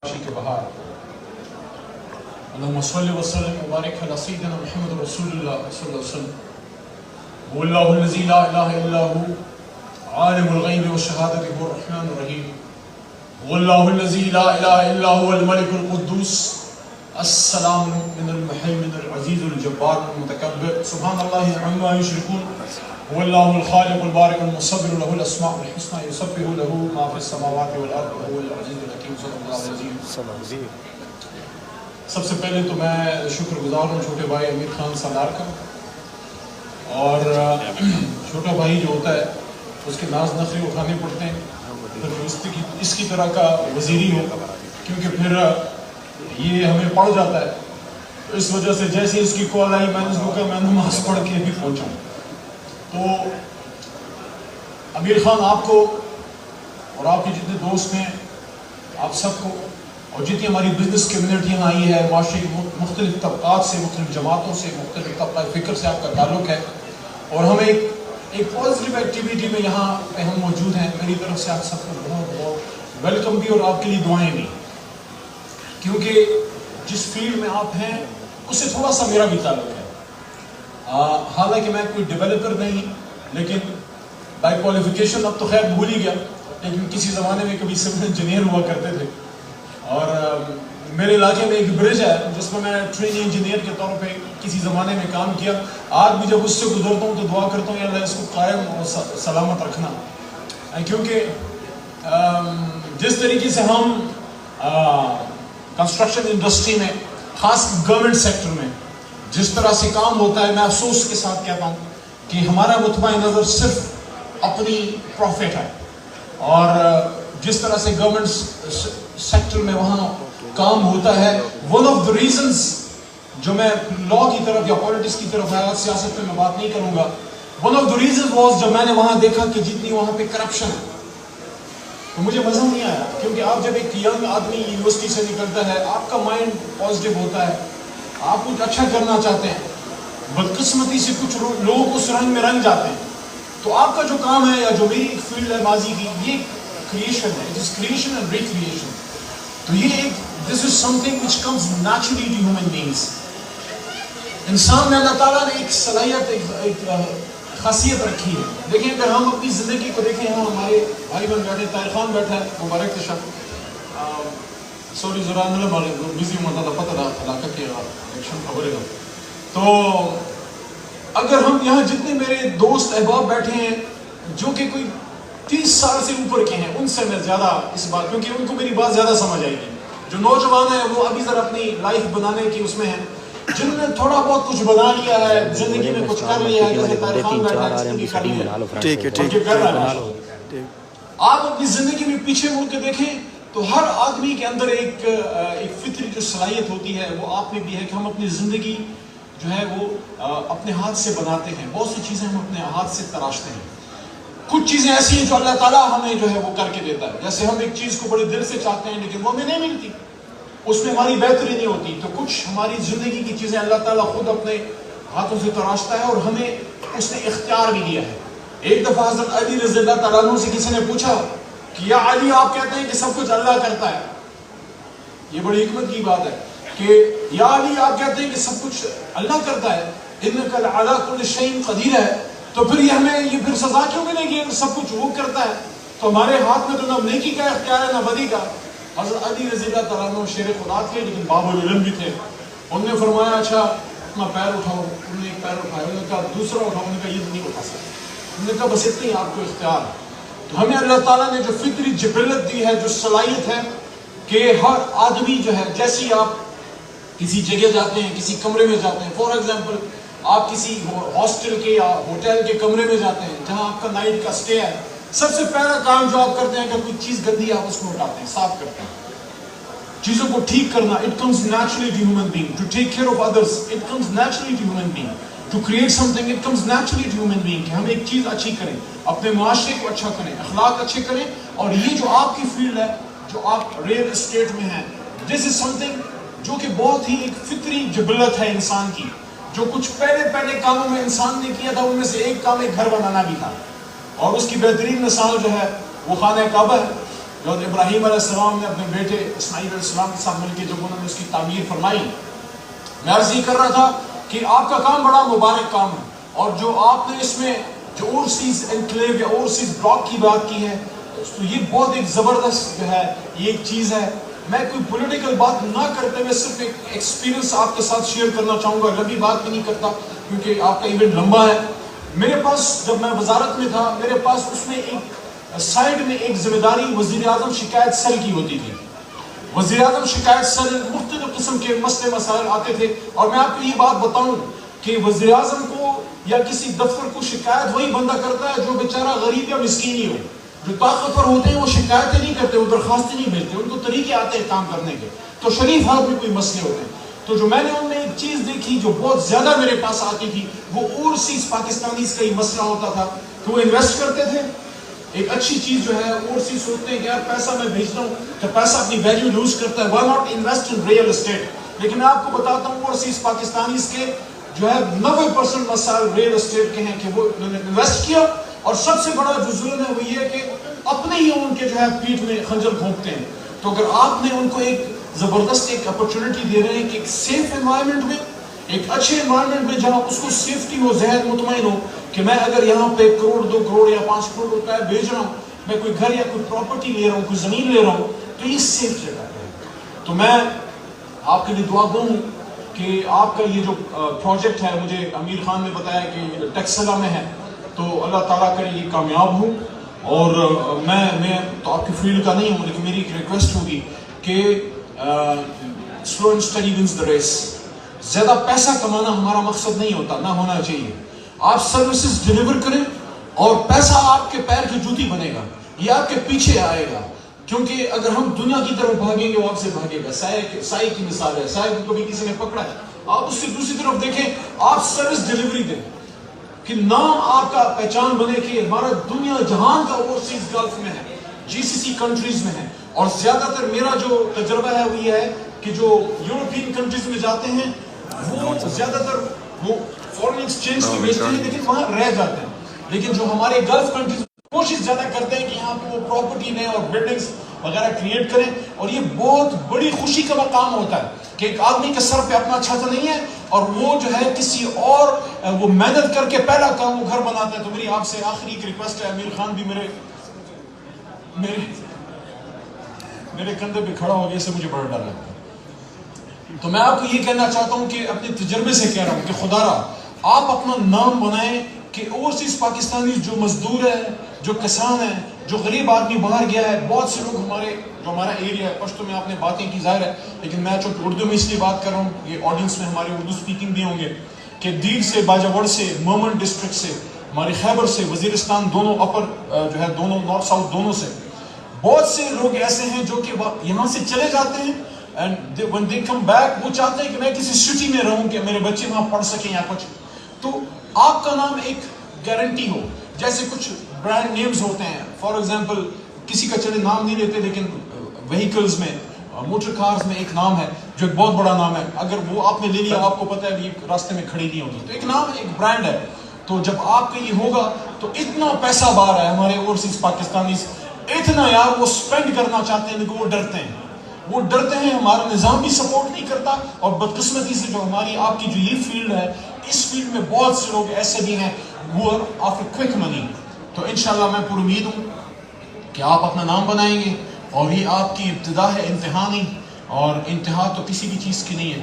के बहार अल्लाहुम्मा सल्लि व सल्लिम व बारिक अला सय्यिदिना मुहम्मद रसूलुल्लाह सल्लल्लाहु अलैहि वसल्लम वल्लाहु अल्लज़ी ला इलाहा इल्ला हु आलिमुल ग़ैबि व शहादति हुवर रहमानुर रहीम वल्लाहु अल्लज़ी ला इलाहा इल्ला हुवल मलिकुल कुद्दूस अस्सलामुल मुमिनुल मुहैमिनुल अज़ीज़ुल जब्बारुल मुतकब्बिर सुब्हानल्लाहि अम्मा युश्रिकून वल्लाहुल खालिकुल बारिकुल मुसव्विरु लहुल अस्माउल हुस्ना युसब्बिहु लहु मा फिस समावाति वल अर्दि व हुवल अज़ीज़ुल हकीम सल्लल्लाहु अलैहि वसल्लम। सबसे पहले तो मैं शुक्रगुजार हूँ छोटे भाई अमीर खान सरदार का, और छोटा भाई जो होता है उसके नाज नखरे उठाने पड़ते हैं फिर इसकी तरह का वजीरी हो, क्योंकि फिर ये हमें पड़ जाता है। तो इस वजह से जैसे इसकी कॉल आई मैंने उसको कहा मैं नमाज पढ़ के भी पहुँचा। तो अमीर खान आपको और आपके जितने दोस्त हैं आप सबको, और जितनी हमारी बिजनेस कम्युनिटी यहाँ आई है, माशरे की मुख्तलिफ तबक़ात से, मुख्तलिफ जमातों से, मुख्तलिफ तबक़ा फ़िक्र से आपका ताल्लुक़ है, और हम एक पॉजिटिव एक्टिविटी में यहाँ पे हम मौजूद हैं। मेरी तरफ से आप सबको बहुत बहुत वेलकम भी और आपके लिए दुआएं भी, क्योंकि जिस फील्ड में आप हैं उससे थोड़ा सा मेरा भी ताल्लुक़ है। हालांकि मैं कोई डेवलपर नहीं, लेकिन बाय क्वालिफिकेशन अब तो खैर भूल ही गया, लेकिन किसी ज़माने में कभी सिविल इंजीनियर हुआ करते थे। और मेरे इलाके में एक ब्रिज है जिसमें मैं ट्रेनिंग इंजीनियर के तौर पे किसी ज़माने में काम किया। आज भी जब उससे गुजरता हूँ तो दुआ करता हूँ अल्लाह इसको कायम और सलामत रखना, क्योंकि जिस तरीके से हम कंस्ट्रक्शन इंडस्ट्री में, ख़ास गवर्नमेंट सेक्टर में जिस तरह से काम होता है, मैं अफसोस के साथ कहता हूँ कि हमारा मुतबा नज़र सिर्फ अपनी प्रॉफिट है, और जिस तरह से गवर्नमेंट सेक्टर में वहाँ काम होता है, वन ऑफ द रीजंस जो मैं लॉ की तरफ या पॉलिटिक्स की तरफ आया, सियासत में मैं बात नहीं करूँगा, one of the reasons was जब मैंने वहाँ देखा कि जितनी वहाँ पे करप्शन है तो मुझे मज़ा नहीं आया। क्योंकि आप जब एक यंग आदमी यूनिवर्सिटी से निकलता है, आपका माइंड पॉजिटिव होता है, आप कुछ अच्छा करना चाहते हैं, बदकिस्मती से कुछ लोग उस रंग में रंग जाते हैं, तो आपका जो काम है या जो मेरी फील्ड है माजी की, ये क्रिएशन है, it is creation and recreation. तो ये एक this is something which comes naturally to human beings. इंसान में अल्लाह ताला ने एक सलाहियत, एक खासियत रखी है। देखिए अगर हम अपनी ज़िंदगी को देखें, यहाँ हमारे भाई बहन बैठे, ताहिर खान बैठा है, मुबारक तशक, सॉरी ज़रा बिजी होता था, पता था इलाका के इलेक्शन खबर है। तो अगर हम यहाँ जितने मेरे दोस्त अहबाब बैठे हैं जो कि कोई 30 साल से ऊपर के हैं, उनसे मैं ज़्यादा इस बात, क्योंकि उनको मेरी बात ज़्यादा समझ आएगी। जो नौजवान है वो अभी ज़रा अपनी लाइफ बनाने की उसमें है, जिन्होंने थोड़ा बहुत कुछ बना लिया है ज़िंदगी में, कुछ कर लिया है, जैसे तारिक खान बैठा है, आप अपनी ज़िंदगी में पीछे मुड़ के देखें तो हर आदमी के अंदर एक फितरी जो सलाहियत होती है वो आप में भी है कि हम अपनी ज़िंदगी जो है वो अपने हाथ से बनाते हैं। बहुत सी चीज़ें हम अपने हाथ से तराशते हैं। कुछ चीज़ें ऐसी हैं जो अल्लाह ताला हमें जो है वो करके देता है। जैसे हम एक चीज़ को बड़े दिल से चाहते हैं लेकिन वो हमें नहीं मिलती, उसमें हमारी बेहतरी नहीं होती। तो कुछ हमारी ज़िंदगी की चीज़ें अल्लाह ताला खुद अपने हाथों से तराशता है और हमें उसने इख्तियार भी दिया है। एक दफ़ा हज़रत अली रज़ी अल्लाह तआला अन्हु से किसी ने पूछा कि या अली, आप कहते हैं कि सब कुछ अल्लाह करता है, ये बड़ी हिकमत की बात है कि या अली आप कहते हैं कि सब कुछ अल्लाह करता है, इन्नका अला कुल्लि शैइन क़दीर है, तो फिर ये हमें ये फिर सजा क्यों मिलेगी? सब कुछ वो करता है तो हमारे हाथ में तो ना नेकी का इख्तियार है ना बदी का। हज़रत अली रज़ी अल्लाह तआला अन्हु शेर खुदा थे लेकिन बाबुल इल्म भी थे। उन्होंने फरमाया अच्छा अपना पैर उठाओ। उन्होंने एक पैर उठाया, उन्होंने कहा दूसरा उठाओ, उन्होंने कहा ये नहीं उठा सकते। उन्होंने कहा बस इतनी आपको इख्तियार है। तो हमें अल्लाह ताला ने जो फितरी जिबिलत दी है, जो सलाहियत है कि हर आदमी जो है, जैसे आप किसी जगह जाते हैं, किसी कमरे में जाते हैं, फॉर एग्जांपल आप किसी हॉस्टल के या होटल के कमरे में जाते हैं जहां आपका नाइट का स्टे है, सबसे पहला काम जो आप करते हैं, अगर कोई चीज़ गंदी है आप उसको उठाते हैं, साफ करते हैं, चीज़ों को ठीक करना। It comes naturally to human being to take care of others, it comes naturally to human being to create something, it comes naturally to human being कि हम एक चीज़ अच्छी करें, अपने माशरे को अच्छा करें, अखलाक अच्छे करें। और ये जो आपकी फील्ड है, जो आप रियल एस्टेट में हैं, दिस इज समथिंग जो कि बहुत ही एक फितरी जबलत है इंसान की। जो कुछ पहले कामों में इंसान ने किया था, उनमें से एक काम एक घर बनाना भी था, और उसकी बेहतरीन मिसाल जो है वो खाना काबा है। حضرت ابراہیم علیہ السلام نے اپنے بیٹے اسماعیل علیہ السلام کے ساتھ مل کے جب انہوں نے اس کی تعمیر فرمائی، میں عرض یہ کر رہا تھا کہ آپ کا کام بڑا مبارک کام ہے، اور جو آپ نے اس میں جو اوورسیز انکلیو یا اوورسیز بلاک کی بات کی ہے تو یہ بہت ایک زبردست جو ہے یہ ایک چیز ہے. میں کوئی پولیٹیکل بات نہ کرتے ہوئے صرف ایک ایکسپیرینس آپ کے ساتھ شیئر کرنا چاہوں گا. لمبی بات بھی نہیں کرتا کیونکہ آپ کا ایونٹ لمبا ہے. میرے پاس جب میں وزارت میں تھا، میرے پاس اس میں ایک سائڈ میں ایک ذمہ داری وزیر اعظم شکایت سیل کی ہوتی تھی. وزیر اعظم شکایت سیل مختلف قسم کے مسئلے مسائل آتے تھے، اور میں آپ کو یہ بات بتاؤں کہ وزیر اعظم کو یا کسی دفتر کو شکایت وہی بندہ کرتا ہے جو بیچارہ غریب یا مسکین ہی ہو. جو طاقتور ہوتے ہیں وہ شکایتیں نہیں کرتے، وہ درخواستیں نہیں بھیجتے، ان کو طریقے آتے ہیں کام کرنے کے. تو شریف حال میں کوئی مسئلے ہوتے ہیں. تو جو میں نے ان میں ایک چیز دیکھی جو بہت زیادہ میرے پاس آتی تھی، وہ اوورسیز پاکستانیز کا ہی مسئلہ ہوتا تھا کہ وہ انویسٹ کرتے تھے. ایک اچھی چیز جو ہے اوورسیز سوچتے ہیں کہ یار پیسہ میں بھیجتا ہوں کہ پیسہ اپنی ویلیو لوز کرتا ہے، why not invest in real estate. لیکن میں آپ کو بتاتا ہوں اوورسیز پاکستانیز کے جو ہے 90% مسائل ریئل اسٹیٹ کے ہیں کہ وہ انہوں نے انویسٹ کیا، اور سب سے بڑا جو ظلم ہے وہ یہ ہے کہ اپنے ہی ان کے جو ہے پیٹھ میں خنجر گھونپتے ہیں. تو اگر آپ نے ان کو ایک زبردست ایک اپرچونٹی دے رہے ہیں کہ ایک سیف انوائرمنٹ میں، ایک اچھے انوائرمنٹ میں جہاں اس کو سیفٹی ہو، ذہن مطمئن ہو کہ میں اگر یہاں پہ 1 کروڑ 2 کروڑ یا 5 کروڑ روپے بھیج رہا ہوں، میں کوئی گھر یا کوئی پراپرٹی لے رہا ہوں، کوئی زمین لے رہا ہوں، تو یہ سیف جگہ ہے. تو میں آپ کے لیے دعا گو ہوں کہ آپ کا یہ جو پروجیکٹ ہے، مجھے امیر خان نے بتایا کہ ٹیکسلا میں ہے، تو اللہ تعالیٰ کرے یہ کامیاب ہوں. اور میں تو آپ کی فیلڈ کا نہیں ہوں، لیکن میری ایک ریکویسٹ ہوگی کہ slow and steady wins the race. زیادہ پیسہ کمانا ہمارا مقصد نہیں ہوتا، نہ ہونا چاہیے. آپ سروسز ڈیلیور کریں اور پیسہ آپ کے پیر کی جوتی بنے گا، یہ آپ کے پیچھے آئے گا. کیونکہ اگر ہم دنیا کی طرف بھاگیں گے وہ آپ سے بھاگے گا. سائے کی مثال ہے، سائے کو کبھی کسی نے پکڑا ہے، آپ اس سے دوسری طرف دیکھیں، آپ سروس ڈیلیوری دیں کہ نام آپ کا پہچان بنے کہ ہمارا دنیا جہان کا اوورسیز گلف میں ہے، جی سی سی کنٹریز میں ہے. اور زیادہ تر میرا جو تجربہ ہے وہ یہ ہے کہ جو یورپین کنٹریز میں جاتے ہیں وہ زیادہ تر وہ فورن ایکسچینج کی بیچتے ہیں لیکن وہاں رہ جاتے ہیں. لیکن جو ہمارے گلف کنٹریز کوشش زیادہ کرتے ہیں کہ یہاں پہ وہ پراپرٹی لیں اور بلڈنگز وغیرہ کریٹ کریں. اور یہ بہت بڑی خوشی کا مقام ہوتا ہے کہ ایک آدمی کے سر پہ اپنا چھت نہیں ہے اور وہ جو ہے کسی اور وہ محنت کر کے پہلا کام وہ گھر بناتا ہے. تو میری آپ سے آخری ایک ریکویسٹ ہے، امیر خان بھی میرے کندھے پہ کھڑا ہو گیا، اس سے مجھے بڑا ڈر لگتا ہے. تو میں آپ کو یہ کہنا چاہتا ہوں کہ اپنے تجربے سے کہہ رہا ہوں کہ خدا را آپ اپنا نام بنائیں کہ اوورسیز پاکستانی جو مزدور ہے، جو کسان ہے، جو غریب آدمی باہر گیا ہے. بہت سے لوگ ہمارا ایریا ہے، پشتو میں آپ نے باتیں کی ظاہر ہے، لیکن میں چونکہ اردو میں اس لیے بات کر رہا ہوں، یہ آڈینس میں ہمارے اردو سپیکنگ بھی ہوں گے، کہ دیر سے، باجاوڑ سے، مومن ڈسٹرکٹ سے، ہمارے خیبر سے، وزیرستان، دونوں اپر جو ہے دونوں نارتھ ساؤتھ دونوں سے بہت سے لوگ ایسے ہیں جو کہ یہاں سے چلے جاتے ہیں and when they come back وہ چاہتے ہیں کہ میں کسی سٹی میں رہوں کہ میرے بچے وہاں پڑھ سکیں یا کچھ. تو آپ کا نام ایک گارنٹی ہو، جیسے کچھ برانڈ نیمز ہوتے ہیں، فار ایگزامپل کسی کا چلے نام نہیں لیتے لیکن وہیکلز میں، موٹر کارز میں ایک نام ہے جو ایک بہت بڑا نام ہے. اگر وہ آپ نے لے لیا، آپ کو پتہ ہے یہ راستے میں کھڑی نہیں ہوگی، تو ایک نام ایک برانڈ ہے. تو جب آپ کا یہ ہوگا تو اتنا پیسہ باہر ہے ہمارے اوورسیز پاکستانی، اتنا یار وہ سپینڈ کرنا چاہتے ہیں لیکن وہ ڈرتے ہیں. ہمارا نظام بھی سپورٹ نہیں کرتا، اور بدقسمتی سے جو ہماری آپ کی جو یہ فیلڈ ہے، اس فیلڈ میں بہت سے لوگ ایسے بھی ہیں وہ آفٹر کوئک منی. تو انشاءاللہ میں پر امید ہوں کہ آپ اپنا نام بنائیں گے، اور یہ آپ کی ابتدا ہے، انتہا نہیں. اور انتہا تو کسی بھی چیز کی نہیں ہے.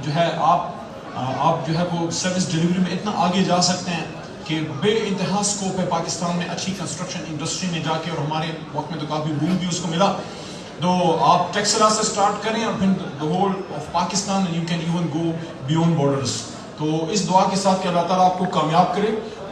جو ہے آپ جو ہے وہ سروس ڈیلیوری میں اتنا آگے جا سکتے ہیں کہ بے انتہا اسکوپ ہے پاکستان میں اچھی کنسٹرکشن انڈسٹری میں جا کے، اور ہمارے وقت میں تو کافی بوم بھی اس کو ملا. تو آپ ٹیکسلا سے سٹارٹ کریں اور پھر the whole of Pakistan and you can even go beyond borders. تو اس دعا کے ساتھ کہ اللہ تعالیٰ آپ کو کامیاب کرے.